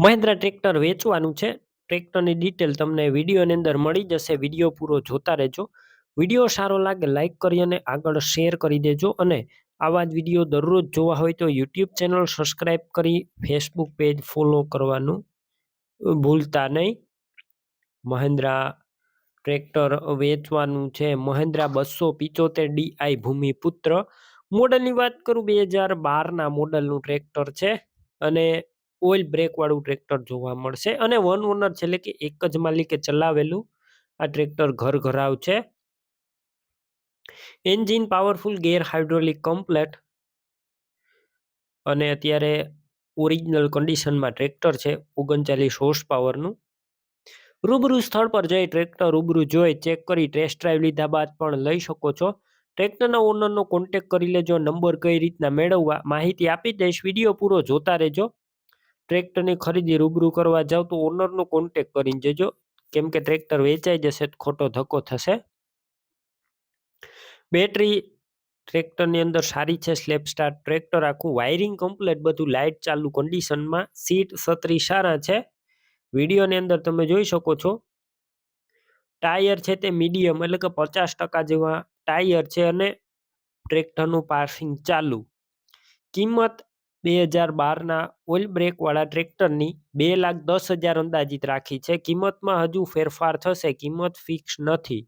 Mahindra tractor વેચવાનું છે. ટ્રેક્ટરની ડિટેલ તમને વિડીયોની અંદર મળી જશે. વિડીયો પૂરો જોતા રહેજો. વિડીયો સારો લાગે લાઈક કરી અને આગળ શેર કરી દેજો. અને આવા જ વિડીયો દરરોજ જોવા હોય તો યુટ્યુબ ચેનલ સબસ્ક્રાઈબ કરી ફેસબુક પેજ ફોલો કરવાનું ભૂલતા નહીં. મહિન્દ્રા ટ્રેક્ટર વેચવાનું છે. મહિન્દ્રા 275 DI ભૂમિપુત્ર મોડલની વાત કરું 2012ના મોડલનું ટ્રેક્ટર છે અને ઓઇલ બ્રેક વાળું ટ્રેક્ટર જોવા મળશે અને વન ઓનર છે, એટલે કે એક જ માલિકે ચલાવેલું આ ટ્રેક્ટર ઘર ઘરાવ છે. એન્જિન પાવરફુલ, ગેર હાઇડ્રોલિક કમ્પ્લેટ અને અત્યારે ઓરિજિનલ કન્ડિશનમાં ટ્રેક્ટર છે. 39 હોર્સ પાવરનું. રૂબરૂ સ્થળ પર જઈ ટ્રેક્ટર રૂબરૂ જોઈ ચેક કરી ટેસ્ટ ડ્રાઈવ લીધા બાદ પણ લઈ શકો છો. ટ્રેક્ટરના ઓનરનો કોન્ટેક કરી લેજો. નંબર કઈ રીતના મેળવવા માહિતી આપી દઈશ. વિડીયો પૂરો જોતા રહેજો. ટ્રેક્ટરની ખરીદી રૂબરૂ કરવા જાવ તો ઓનરનો કોન્ટેક કરીને જજો, કેમ કે ટ્રેક્ટર વેચાઈ જશે તો ખોટો ધક્કો થશે. બેટરી ટ્રેક્ટરની અંદર સારી છે. સ્લેપ સ્ટાર ટ્રેક્ટર, આખું વાયરિંગ કમ્પ્લીટ, બધું લાઇટ ચાલુ કન્ડિશનમાં. સીટ છત્રી સારા છે. વિડીયોની અંદર તમે જોઈ શકો છો. ટાયર છે તે મીડિયમ, એટલે કે 50% જેવા ટાયર છે અને ટ્રેક્ટરનું પાર્સિંગ ચાલુ. કિંમત 2012ના ઓઇલ બ્રેક વાળા ટ્રેક્ટરની 2,10,000 અંદાજિત રાખી છે. કિંમતમાં હજુ ફેરફાર થશે, કિંમત ફિક્સ નથી.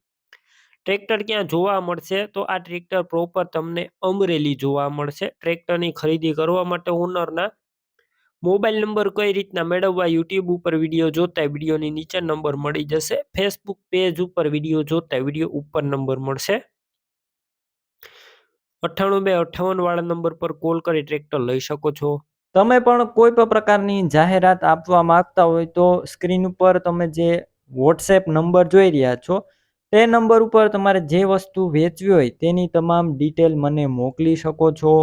ટ્રેક્ટર ક્યાં જોવા મળશે તો આ ટ્રેક્ટર પ્રોપર તમને અમરેલી જોવા મળશે. ટ્રેક્ટરની ખરીદી કરવા માટે ઓનરના મોબાઈલ નંબર કઈ રીતના મેળવવા યુટ્યુબ ઉપર વિડીયો જોતા વિડીયોની નીચે નંબર મળી જશે. ફેસબુક પેજ ઉપર વિડીયો જોતા વિડીયો ઉપર નંબર મળશે. 98 વાળા નંબર પર કોલ કરી ટ્રેક્ટર લઈ શકો છો. તમે પણ કોઈ પણ પ્રકારની જાહેરાત આપવા માંગતા હોય તો સ્ક્રીન ઉપર તમે જે વોટ્સએપ નંબર જોઈ રહ્યા છો તે નંબર ઉપર તમારે જે વસ્તુ વેચવી હોય તેની તમામ ડિટેલ મને મોકલી શકો છો.